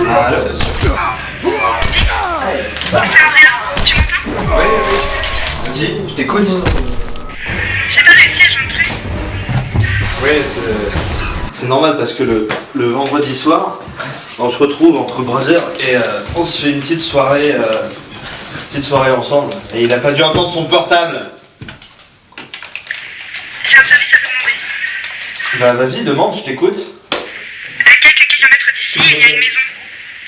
Allô? Oui, vas-y, je t'écoute. J'ai pas réussi à joindre plus. Oui, c'est normal parce que le vendredi soir, on se retrouve entre brothers et on se fait une petite soirée ensemble. Et il a pas dû entendre son portable. J'ai un service à vous demander. Bah vas-y, demande, je t'écoute. À quelques kilomètres d'ici, il y a une maison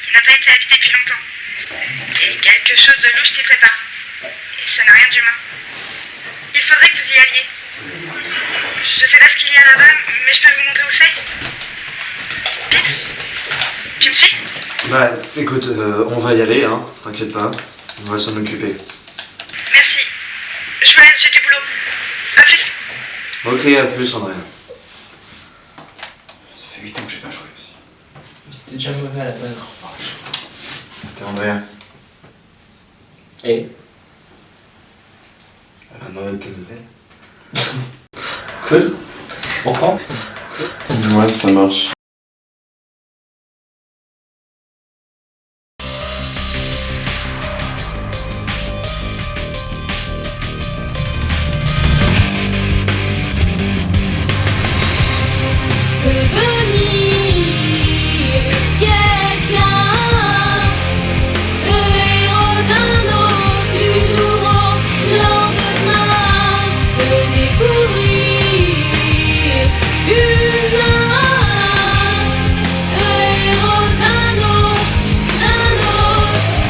qui n'a pas été habitée depuis longtemps. Et quelque chose de louche s'y prépare. Et ça n'a rien d'humain. Il faudrait que vous y alliez. Je sais pas ce qu'il y a là-bas, mais je peux vous montrer où c'est. Vite. Tu me suis? Bah écoute, on va y aller, hein, t'inquiète pas, on va s'en occuper. Merci. Je vous laisse, j'ai du boulot. À plus. Ok, à plus Andrea. Ça fait 8 ans que j'ai pas joué aussi. C'était déjà mauvais à la base. C'était Andrea. Et Maintenant elle était nouvelle. cool. On prend. Ouais, ça marche. Devenir quelqu'un, le héros d'un autre du jour au lendemain, se découvrir humain, le héros d'un autre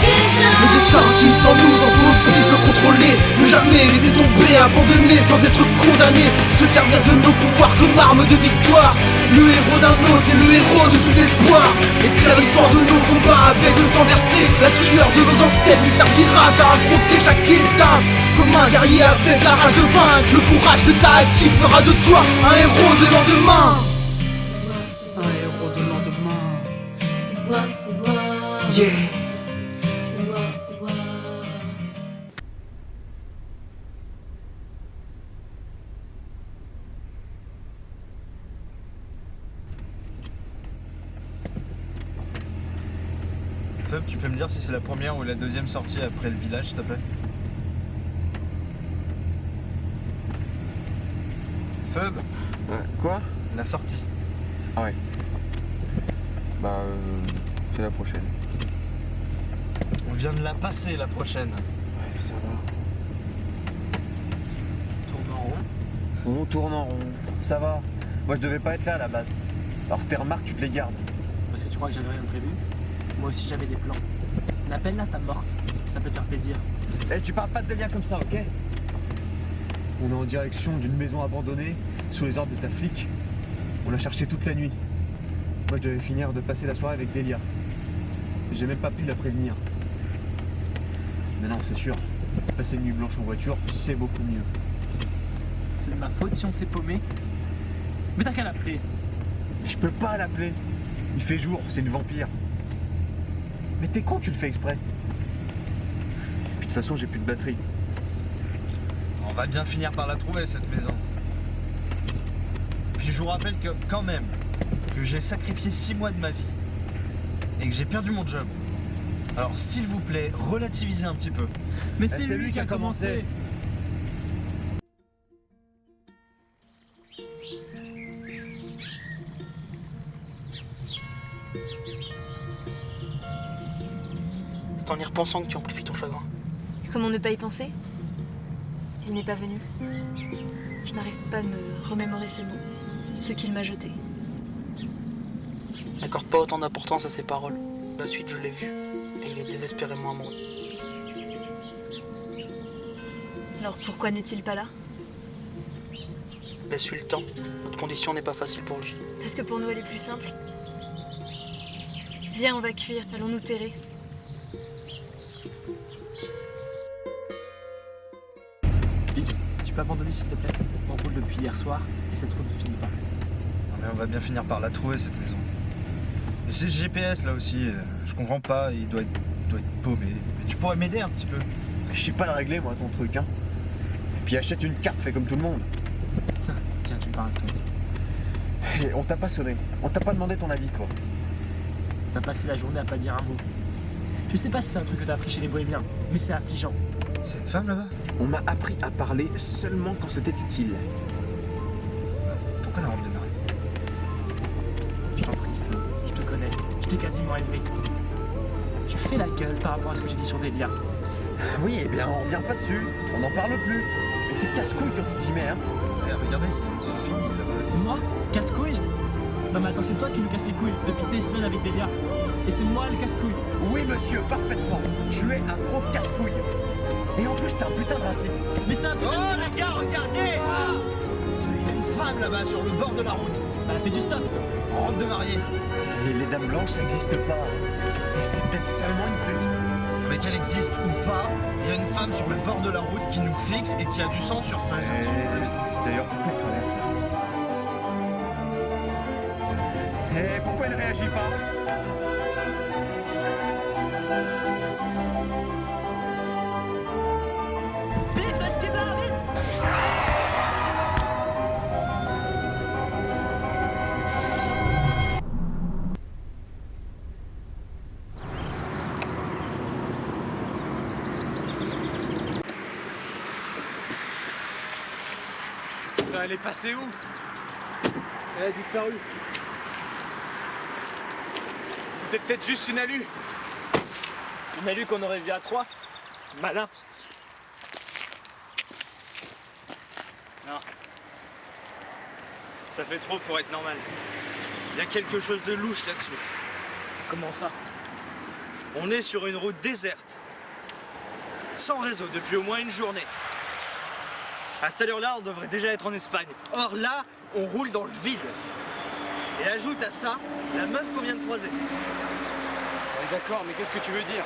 destin. Le destin agit sans nous, sans qu'on puisse le contrôler. Ne jamais laisser tomber, abandonner sans être condamné. Se servir de nos pouvoirs comme arme de victoire. Le héros d'un autre est le héros de tout espoir. Écrire l'histoire de nos combats avec le sang versé. La sueur de nos ancêtres nous servira à affronter chaque étape. Comme un guerrier avec la rage de vaincre. Le courage que t'as acquis fera de toi un héros de lendemain. Un héros de lendemain. Yeah. Feb, tu peux me dire si c'est la première ou la deuxième sortie après le village, s'il te plaît? Feb, Ouais, quoi? la sortie. Ah ouais. Bah, c'est la prochaine. On vient de la passer, la prochaine. Ouais, ça va. Tourne en rond. On tourne en rond, ça va. Moi, je devais pas être là à la base. Alors tes remarques, tu te les gardes. Parce que tu crois que j'avais rien prévu? Moi aussi j'avais des plans. Appelle-la ta morte, ça peut te faire plaisir. Eh, tu parles pas de délire comme ça, ok? On est en direction d'une maison abandonnée, sous les ordres de ta flic. On l'a cherché toute la nuit. Moi, je devais finir de passer la soirée avec Delia. J'ai même pas pu la prévenir. Mais non, c'est sûr. Passer une nuit blanche en voiture, c'est beaucoup mieux. C'est de ma faute si on s'est paumé. Mais t'as qu'à l'appeler. Mais je peux pas l'appeler. Il fait jour, c'est une vampire. Mais t'es con, tu le fais exprès. Puis de toute façon, j'ai plus de batterie. On va bien finir par la trouver, cette maison. Puis je vous rappelle que, quand même, que j'ai sacrifié 6 mois de ma vie. Et que j'ai perdu mon job. Alors, s'il vous plaît, relativisez un petit peu. Mais c'est lui qui a commencé. C'est en y repensant que tu amplifies ton chagrin. Comment ne pas y penser? Il n'est pas venu. Je n'arrive pas à me remémorer ses mots, ceux qu'il m'a jetés. n'accorde pas autant d'importance à ses paroles. La suite, je l'ai vue, et il est désespérément amoureux. Alors pourquoi n'est-il pas là? Laisse-lui le temps. Notre condition n'est pas facile pour lui. Parce que pour nous, elle est plus simple. Viens, on va cuire. Allons nous terrer. Philips, tu peux abandonner s'il te plaît? On roule depuis hier soir et cette route ne finit pas. Non, mais on va bien finir par la trouver cette maison. Mais c'est le GPS là aussi, je comprends pas, il doit être paumé. Mais tu pourrais m'aider un petit peu. Je sais pas le régler, moi, ton truc, hein. Puis achète une carte, fais comme tout le monde. Tiens, tu me parles toi. Et on t'a pas sonné, on t'a pas demandé ton avis, quoi. T'as passé la journée à pas dire un mot. Je sais pas si c'est un truc que t'as appris chez les bohémiens, mais c'est affligeant. C'est une femme là-bas? On m'a appris à parler seulement quand c'était utile. Pourquoi la robe de mariée? Je t'en prie, Flo, je te connais, je t'ai quasiment élevé. Tu fais la gueule par rapport à ce que j'ai dit sur Delia. Oui, eh bien, on revient pas dessus, on n'en parle plus. Mais t'es casse-couille quand tu t'y mets, hein. Eh, regardez, il y a une fille là-bas. Moi? Casse-couille? Non mais attends, c'est toi qui nous casse les couilles depuis des semaines avec Delia. Et c'est moi le casse-couille. Oui, monsieur, parfaitement. Tu es un gros casse-couille. Et en plus, t'es un putain de raciste. Mais c'est un putain Oh les gars, regardez! Il y a une femme là-bas sur le bord de la route, Bah elle fait du stop. en robe de mariée. Et les dames blanches, ça existe pas. Et c'est peut-être seulement une pute. Mais qu'elle existe ou pas, il y a une femme sur le bord de la route qui nous fixe et qui a du sang sur sa D'ailleurs, pourquoi elle traverse là? Et pourquoi elle réagit pas? Philippe, esquive là, vite! Putain, elle est passée où? Elle a disparu. C'était peut-être juste une alu. Une alu qu'on aurait vu à 3. Malin. Non. Ça fait trop pour être normal. Il y a quelque chose de louche là-dessous. Comment ça? On est sur une route déserte. Sans réseau depuis au moins une journée. À cette heure-là, on devrait déjà être en Espagne. Or là, on roule dans le vide. Et ajoute à ça, la meuf qu'on vient de croiser. D'accord, mais qu'est-ce que tu veux dire?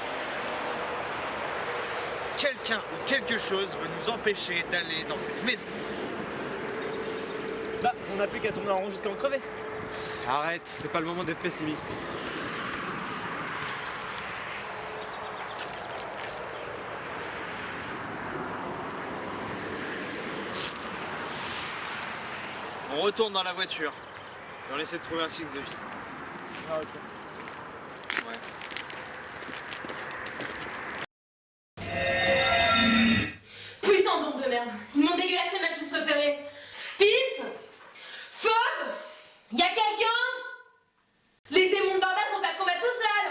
Quelqu'un ou quelque chose veut nous empêcher d'aller dans cette maison. Bah, on n'a plus qu'à tourner en rond jusqu'à en crever. Arrête, c'est pas le moment d'être pessimiste. On retourne dans la voiture. Et on essaie de trouver un signe de vie. Ah ok. Ouais. Putain d'onde de merde. Ils m'ont dégueulassé ma chose préférée. Philips, Phoebe, y'a quelqu'un? Les démons de Barbas sont parce qu'on va tout seul.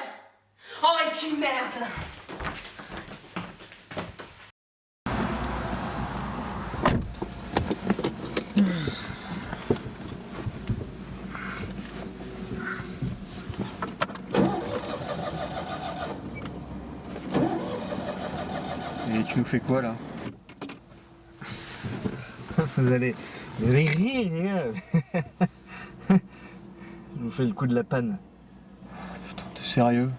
Oh et puis merde. Et tu nous fais quoi là? Vous allez rire, les gars. Je vous fais le coup de la panne. Putain, t'es sérieux?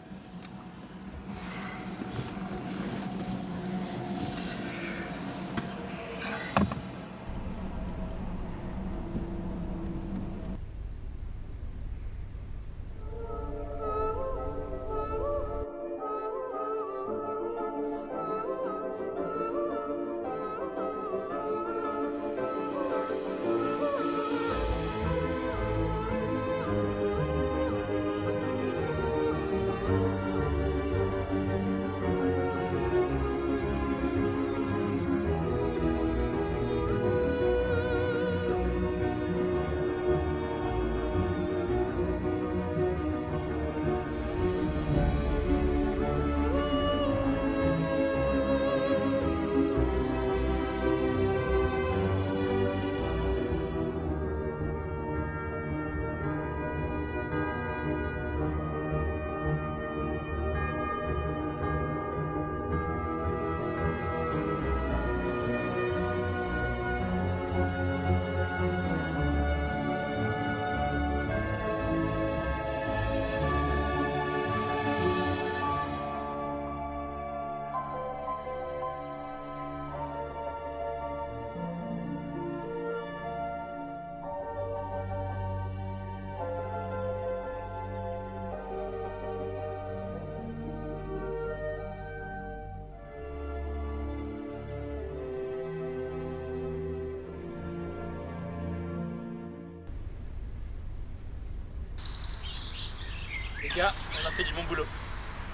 Les gars, on a fait du bon boulot.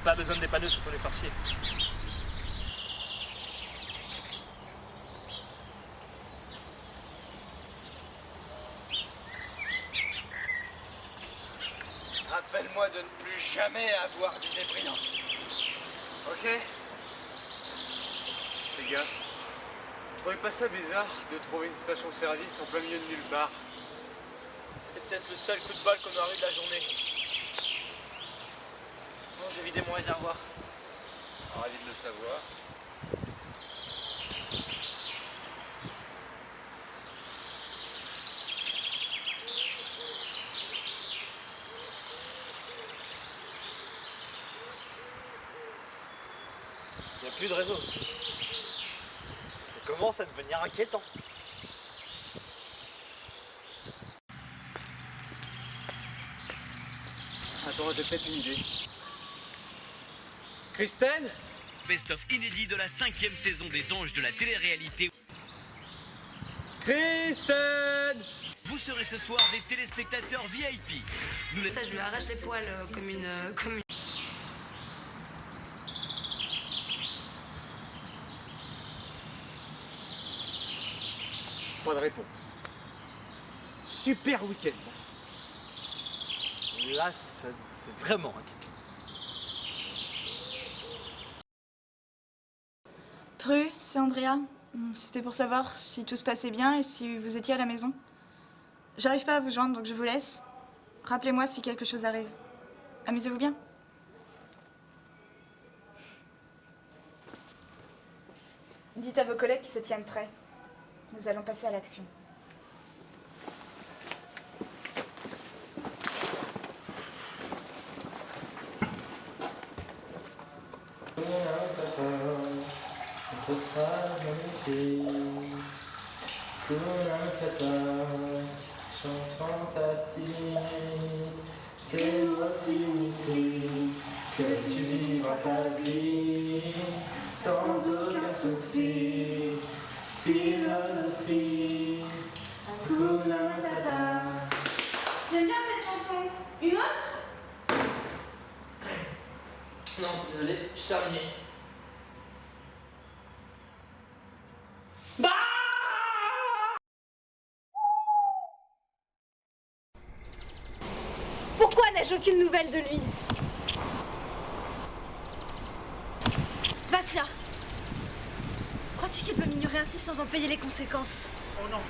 Pas besoin de dépanneuse quand on est sorcier. Rappelle-moi de ne plus jamais avoir d'idées brillantes. Ok? Les gars, vous trouvez pas ça bizarre de trouver une station-service en plein milieu de nulle part? C'est peut-être le seul coup de balle qu'on aura eu de la journée. Bon, j'ai vidé mon réservoir. Ravi de le savoir. Il n'y a plus de réseau. Ça commence à devenir inquiétant. Attends, j'ai peut-être une idée. Kristen? Best-of inédit de la 5e saison des Anges de la télé-réalité. Kristen! Vous serez ce soir des téléspectateurs VIP. Ça, je lui arrache les poils comme une... Pas de réponse. Super week-end. Là, c'est vraiment inquiétant. Pru, c'est Andrea. C'était pour savoir si tout se passait bien et si vous étiez à la maison. J'arrive pas à vous joindre, donc je vous laisse. Rappelez-moi si quelque chose arrive. Amusez-vous bien. Dites à vos collègues qu'ils se tiennent prêts. Nous allons passer à l'action. C'est aussi que tu vivras ta vie sans aucun souci. Philosophie, Hakuna Matata. J'aime bien cette chanson. Une autre? Non, c'est désolé, je terminé. Pourquoi n'ai-je aucune nouvelle de lui? Vassia, crois-tu qu'il peut m'ignorer ainsi sans en payer les conséquences? Oh non.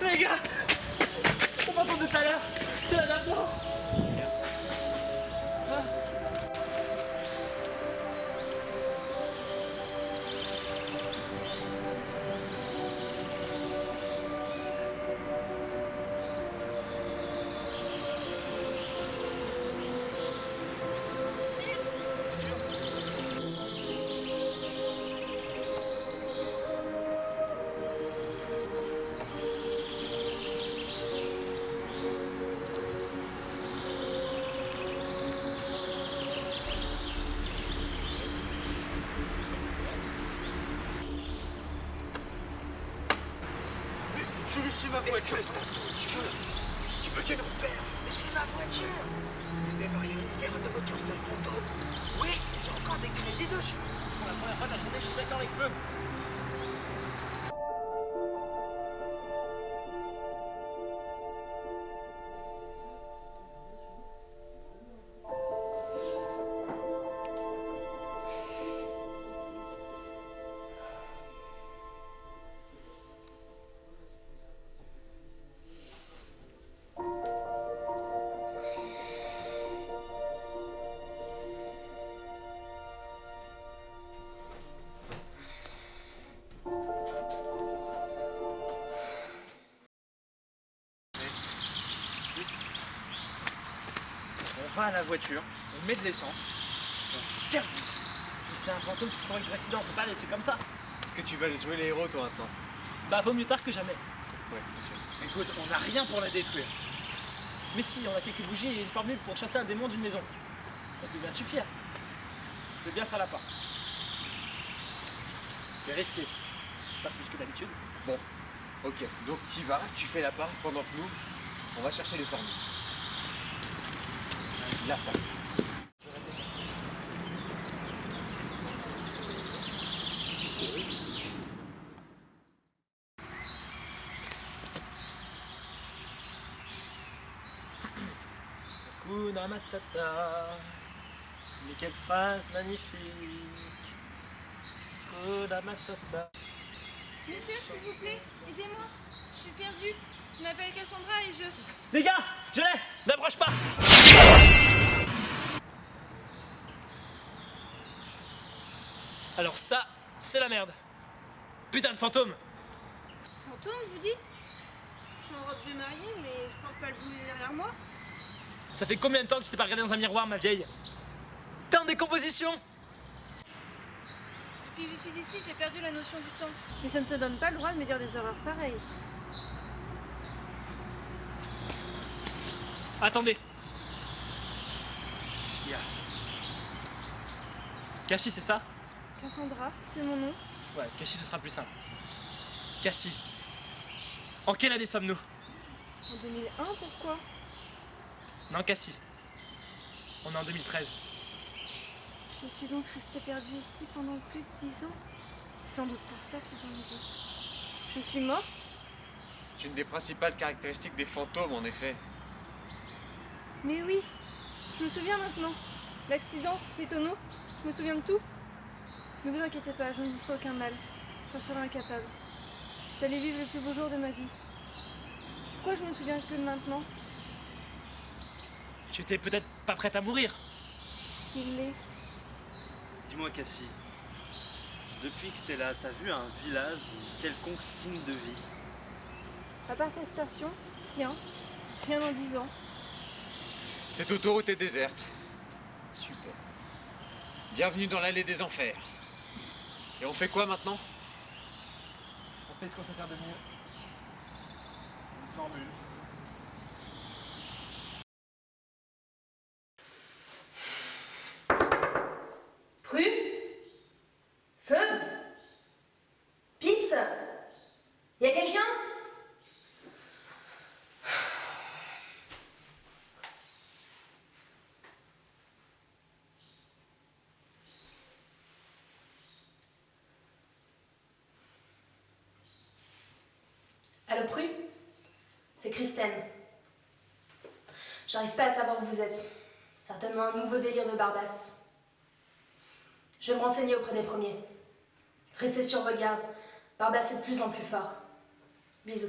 Les gars, on m'entend tout à l'heure. C'est la dame blanche. Tu laisses ma voiture. Tu veux qu'elle nous repère? Mais c'est ma voiture. Il ne va rien lui faire, ta voiture c'est le fantôme. Oui, j'ai encore des crédits dessus. Pour la première fois de la journée, je suis d'accord avec Feu. On va à la voiture, on met de l'essence, on se casse d'ici. C'est un fantôme qui provoque des accidents, on peut pas laisser comme ça. Est-ce que tu vas jouer les héros toi maintenant? Bah vaut mieux tard que jamais. Ouais, c'est sûr. Écoute, on n'a rien pour la détruire. Mais si, on a quelques bougies et une formule pour chasser un démon d'une maison. Ça peut bien suffire. Je vais bien faire la part. C'est risqué. Pas plus que d'habitude. Bon, ok. Donc t'y vas, tu fais la part pendant que nous, on va chercher les formules. La formule. Hakuna Matata. Mais quelle phrase magnifique. Hakuna Matata. Monsieur, s'il vous plaît, aidez-moi. Je suis perdue. Je m'appelle Cassandra et je... Les gars, je l'ai. N'approche pas. Alors ça, c'est la merde. Putain de fantôme. Fantôme, vous dites? Je suis en robe de mariée, mais je porte pas le boulet derrière moi. Ça fait combien de temps que tu t'es pas regardé dans un miroir, ma vieille? T'es en décomposition. Depuis que je suis ici, j'ai perdu la notion du temps. Mais ça ne te donne pas le droit de me dire des horreurs pareilles. Attendez. Qu'est-ce qu'il y a? Cassie, c'est ça? Cassandra, c'est mon nom. Ouais, Cassie, ce sera plus simple. Cassie. En quelle année sommes-nous? En 2001, pourquoi? Non, Cassie. On est en 2013. Je suis donc restée perdue ici pendant plus de 10 ans. C'est sans doute pour ça que j'en ai dit. Je suis morte? C'est une des principales caractéristiques des fantômes, en effet. Mais oui, je me souviens maintenant. L'accident, les tonneaux, je me souviens de tout. Ne vous inquiétez pas, je ne vous ferai aucun mal. J'en serai incapable. J'allais vivre le plus beau jour de ma vie. Pourquoi je me souviens que de maintenant? Tu étais peut-être pas prête à mourir. Il l'est. Dis-moi, Cassie, depuis que t'es là, t'as vu un village ou quelconque signe de vie? À part cette station, rien. Rien en 10 ans. Cette autoroute est déserte. Super. Bienvenue dans l'allée des enfers. Et on fait quoi maintenant? On fait ce qu'on sait faire de mieux. Une formule. Pru? Feu? Pips? Y'a quelqu'un? Allô, Pru? C'est Christine. J'arrive pas à savoir où vous êtes. Certainement un nouveau délire de Barbasse. Je vais me renseigner auprès des premiers. Restez sur vos gardes. Barbasse est de plus en plus fort. Bisous.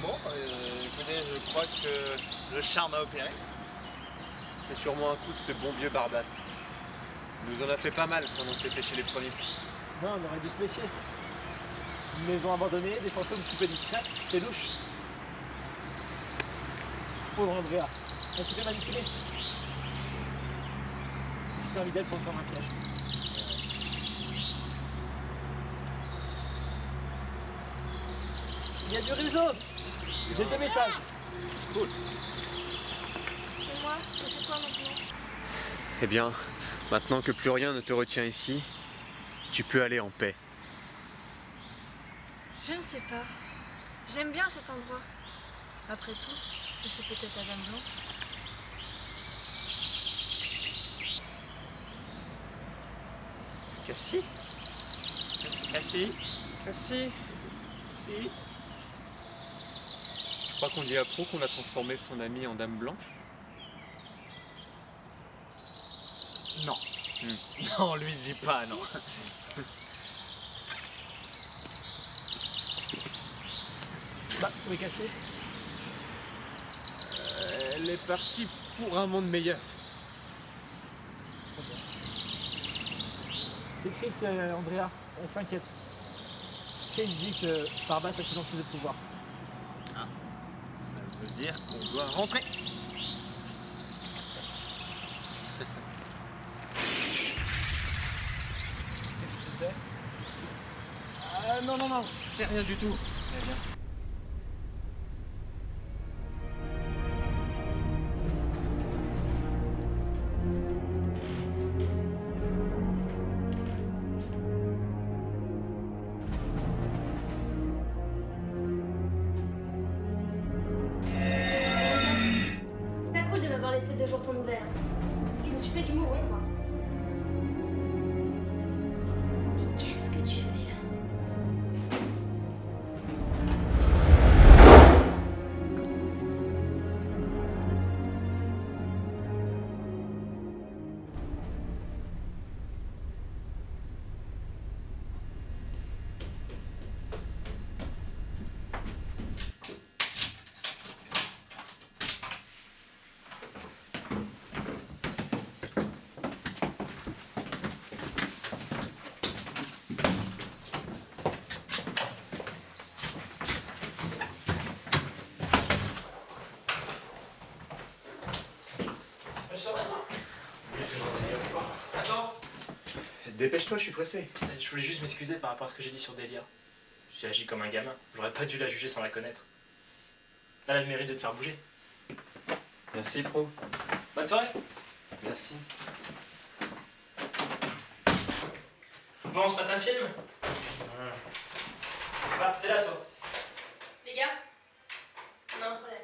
Bon, écoutez, je crois que le charme a opéré. C'était sûrement un coup de ce bon vieux Barbasse. Il nous en a fait pas mal pendant que t'étais chez les premiers. Non, on aurait dû se méfier. Une maison abandonnée, des fantômes si peu discrets, c'est louche. Pauvre Andrea, elle s'est fait manipuler. C'est un idéal pour tendre un piège. Il y a du réseau. J'ai des messages. Cool. Et moi, je fais quoi maintenant? Eh bien, maintenant que plus rien ne te retient ici, tu peux aller en paix. Je ne sais pas. J'aime bien cet endroit. Après tout, je suis peut-être la Dame Blanche. Cassie? Cassie? Cassie? Si? Tu crois qu'on dit à Pro qu'on a transformé son amie en Dame Blanche? Non. Non, lui dis pas, non. Bah, où est Cassie? Elle est partie pour un monde meilleur. C'était Chris, Andrea. Elle s'inquiète. Chris dit que Barbasse a de plus en plus de pouvoir. Ah, ça veut dire qu'on doit rentrer. Non, c'est rien du tout. Viens. C'est pas cool de m'avoir laissé 2 jours sans nouvelles. Je me suis fait du mouron, moi. Mais qu'est-ce que tu fais là? Attends. Dépêche-toi, je suis pressé. Je voulais juste m'excuser par rapport à ce que j'ai dit sur Delia. J'ai agi comme un gamin. J'aurais pas dû la juger sans la connaître. Elle a le mérite de te faire bouger. Merci, pro. Bonne soirée. Merci. Bon, on se fait un film. Va, t'es là, toi. Les gars, on a un problème.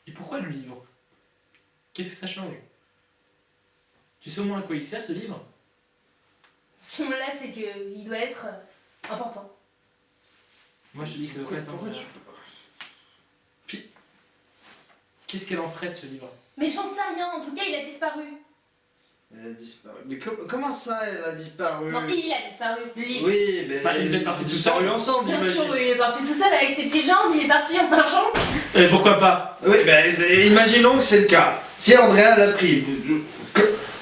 Et pourquoi le livre? Qu'est-ce que ça change? Tu sais au moins à quoi il sert, ce livre? Si on me laisse, c'est qu'il doit être important. Moi, je te dis que ça doit pas être un vrai. Puis, qu'est-ce qu'elle en ferait de ce livre? Mais j'en sais rien, en tout cas, il a disparu. Elle a disparu. Mais comment ça, elle a disparu? Non, il a disparu, le livre. Oui, mais Bah, il est peut-être parti tout disparu seul. ensemble, Bien j'imagine. sûr, oui, il est parti tout seul avec ses petites jambes, il est parti en marchant. Et pourquoi pas? Oui, ben imaginons que c'est le cas. Si Andrea l'a pris,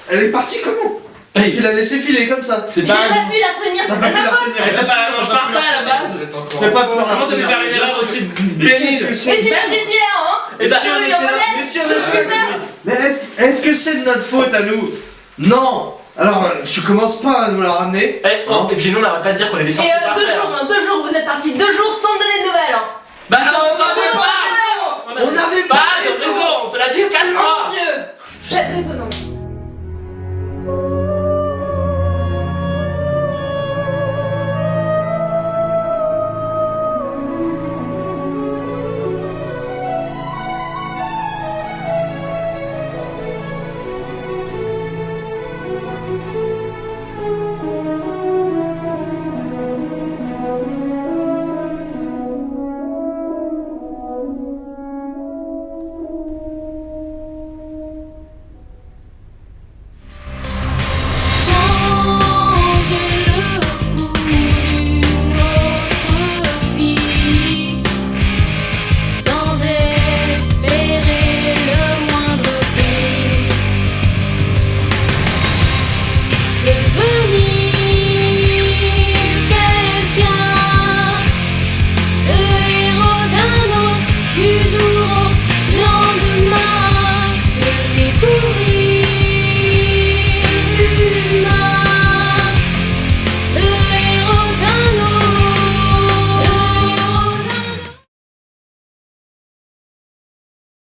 elle est partie comment? Hey. Tu l'as laissé filer comme ça. C'est J'ai pas... pas pu la retenir, c'est pas de ma faute. Elle mange pas à la base. C'est pas pour Comment t'as pu faire une erreur aussi pénible? Et tu m'as dit là, hein? Et bah, Si on est en modèle, mais si on est mais est-ce que c'est de notre faute à nous? Non. Alors, tu commences pas à nous la ramener. Et puis nous, on n'arrête pas de dire qu'on est des Et sorciers par 2 terre. jours, hein, 2 jours, vous êtes partis 2 jours sans me donner de nouvelles, hein. Bah, ça, on n'avait pas. On n'avait pas.